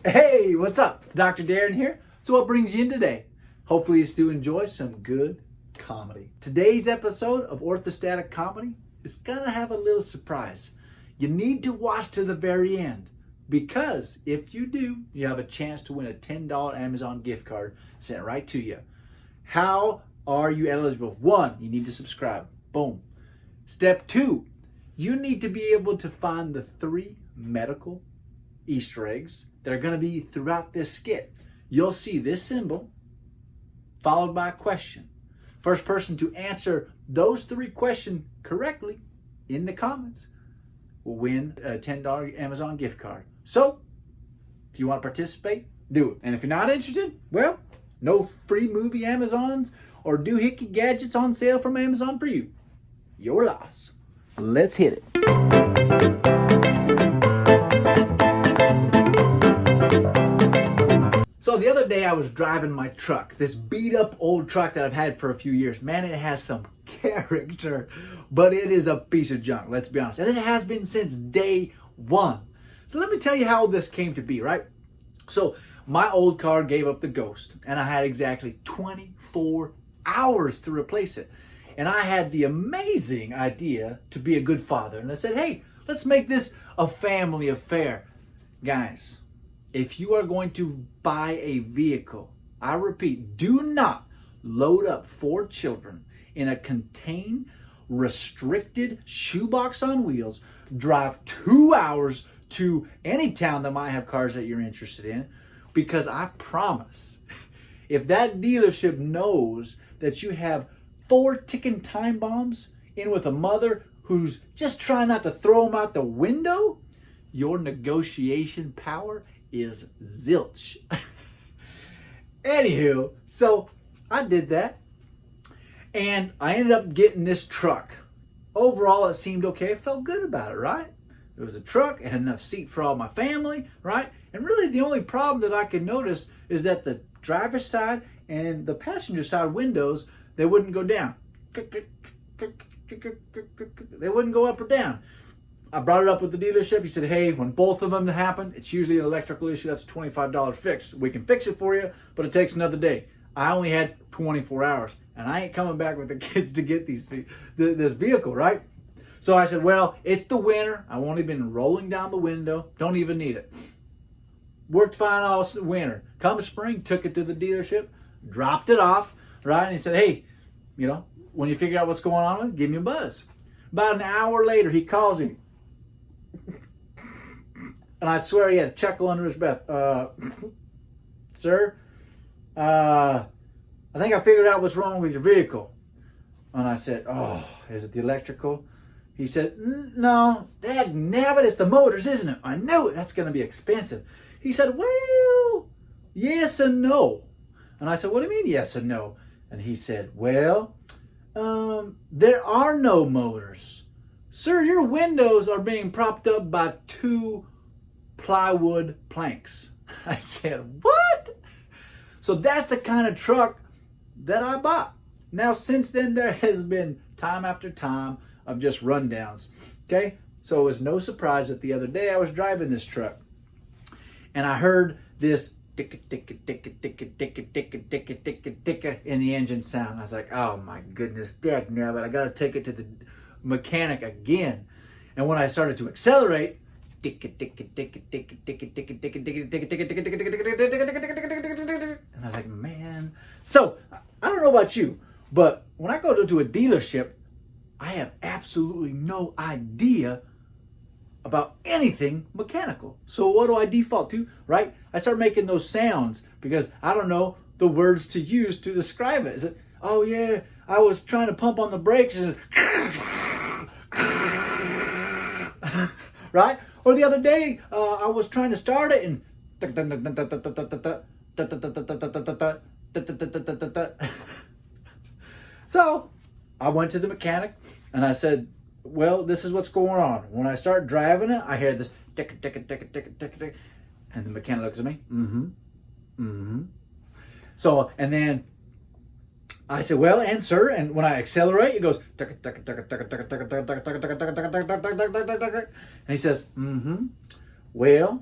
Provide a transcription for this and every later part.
Hey, what's up? It's Dr. Darin here. So what brings you in today? Hopefully it's to enjoy some good comedy. Today's episode of Orthostatic Comedy is gonna have a little surprise. You need to watch to the very end because if you do, you have a chance to win a $10 Amazon gift card sent right to you. How are you eligible? 1, you need to subscribe. Boom. Step 2, you need to be able to find the 3 medical Easter eggs that are going to be throughout this skit. You'll see this symbol followed by a question. First person to answer those 3 questions correctly in the comments will win a $10 Amazon gift card. So, if you want to participate, do it. And if you're not interested, well, no free movie Amazons or doohickey gadgets on sale from Amazon for you. Your loss. Let's hit it. So the other day I was driving my truck, this beat up old truck that I've had for a few years. Man, it has some character, but it is a piece of junk, let's be honest. And it has been since day 1. So let me tell you how this came to be, right? So my old car gave up the ghost and I had exactly 24 hours to replace it. And I had the amazing idea to be a good father. And I said, hey, let's make this a family affair. Guys, if you are going to buy a vehicle, I repeat, do not load up 4 children in a contained, restricted shoebox on wheels, drive 2 hours to any town that might have cars that you're interested in, because I promise, if that dealership knows that you have 4 ticking time bombs in with a mother who's just trying not to throw them out the window, your negotiation power is zilch. Anywho, so I did that and I ended up getting this truck. Overall, it seemed okay. I felt good about it, right? It was a truck. It had enough seat for all my family, right? And really the only problem that I could notice is that the driver's side and the passenger side windows, they wouldn't go down. They wouldn't go up or down. I brought it up with the dealership. He said, hey, when both of them happen, it's usually an electrical issue. That's a $25 fix. We can fix it for you, but it takes another day. I only had 24 hours, and I ain't coming back with the kids to get this vehicle, right? So I said, well, it's the winter. I've only been rolling down the window. Don't even need it. Worked fine all winter. Come spring, took it to the dealership, dropped it off, right? And he said, hey, when you figure out what's going on with it, give me a buzz. About an hour later, he calls me. And I swear he had a chuckle under his breath. Sir, I think I figured out what's wrong with your vehicle. And I said, oh, is it the electrical? He said, no, dagnabbit, it's the motors, isn't it? I knew it. That's going to be expensive. He said, well, yes and no. And I said, what do you mean yes and no? And he said, well, there are no motors. Sir, your windows are being propped up by 2 plywood planks. I said, what? So that's the kind of truck that I bought. Now, since then, there has been time after time of just rundowns. Okay? So it was no surprise that the other day I was driving this truck and I heard this ticka ticka ticka ticka ticka ticka ticka ticka ticka in the engine sound. I was like, oh my goodness, dagnabbit, I gotta take it to the mechanic again. And when I started to accelerate, ticka ticka ticka ticka ticka ticka ticka ticka ticka ticka ticka ticka ticka ticka ticka ticka, and I was like, man. So I don't know about you, but when I go to a dealership, I have absolutely no idea about anything mechanical. So what do I default to, right? I start making those sounds because I don't know the words to use to describe it. Is it, oh yeah, I was trying to pump on the brakes and right? Or the other day, I was trying to start it and so I went to the mechanic and I said, well, this is what's going on. When I start driving it, I hear this tick, tick, tick, tick, tick, tick. And the mechanic looks at me. So, and then I said, well, and sir, and when I accelerate, it goes, and he says, Well,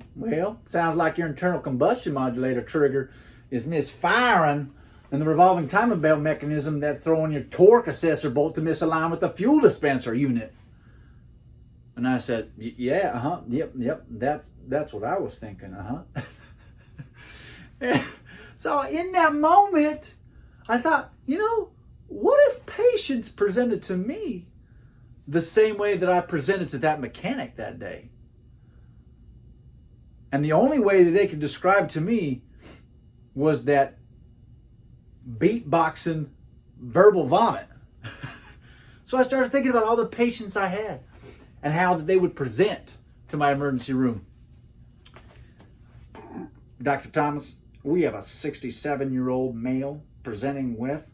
sounds like your internal combustion modulator trigger is misfiring and the revolving timing belt mechanism that's throwing your torque assessor bolt to misalign with the fuel dispenser unit. And I said, yeah, yep, that's what I was thinking, So in that moment, I thought, what if patients presented to me the same way that I presented to that mechanic that day? And the only way that they could describe to me was that beatboxing verbal vomit. So I started thinking about all the patients I had and how they would present to my emergency room. Dr. Thomas, we have a 67-year-old male presenting with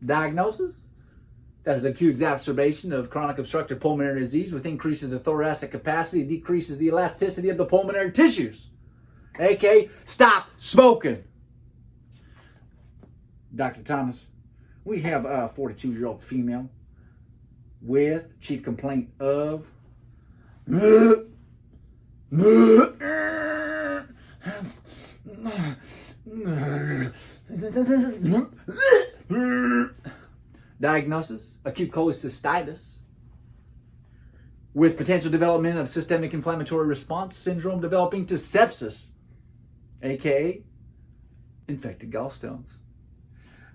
diagnosis. That is acute exacerbation of chronic obstructive pulmonary disease with increases the thoracic capacity, decreases the elasticity of the pulmonary tissues. aka stop smoking. Dr. Thomas, we have a 42-year-old female with chief complaint of diagnosis, acute cholecystitis with potential development of systemic inflammatory response syndrome developing to sepsis, aka infected gallstones.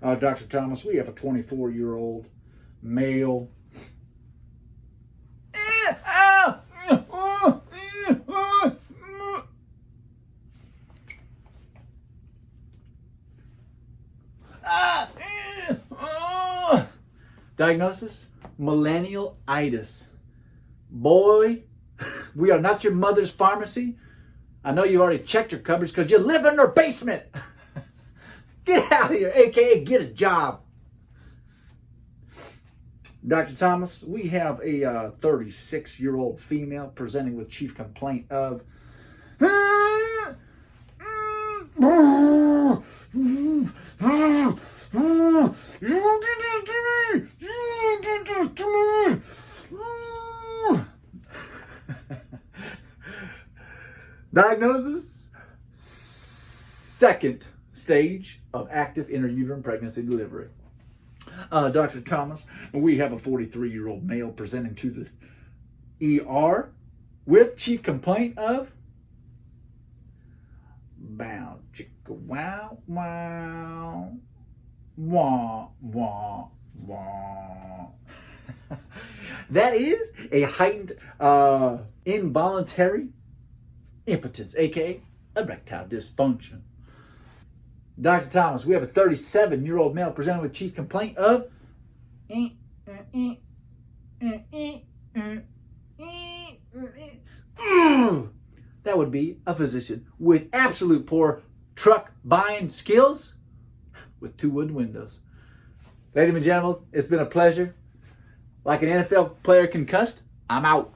Dr. Thomas, we have a 24-year-old male diagnosis, millennial-itis. Boy, we are not your mother's pharmacy. I know you already checked your cupboards because you live in her basement. Get out of here, aka get a job. Dr. Thomas, we have a 36-year-old female presenting with chief complaint of diagnosis, second stage of active intrauterine pregnancy delivery. Dr. Thomas, we have a 43-year-old male presenting to the ER with chief complaint of bow chicka wow wow wah wah wah. That is a heightened involuntary impotence, aka erectile dysfunction. Dr. Thomas, we have a 37-year-old male presenting with chief complaint of that would be a physician with absolute poor truck buying skills with 2 wooden windows. Ladies and gentlemen, it's been a pleasure. Like an NFL player concussed, I'm out.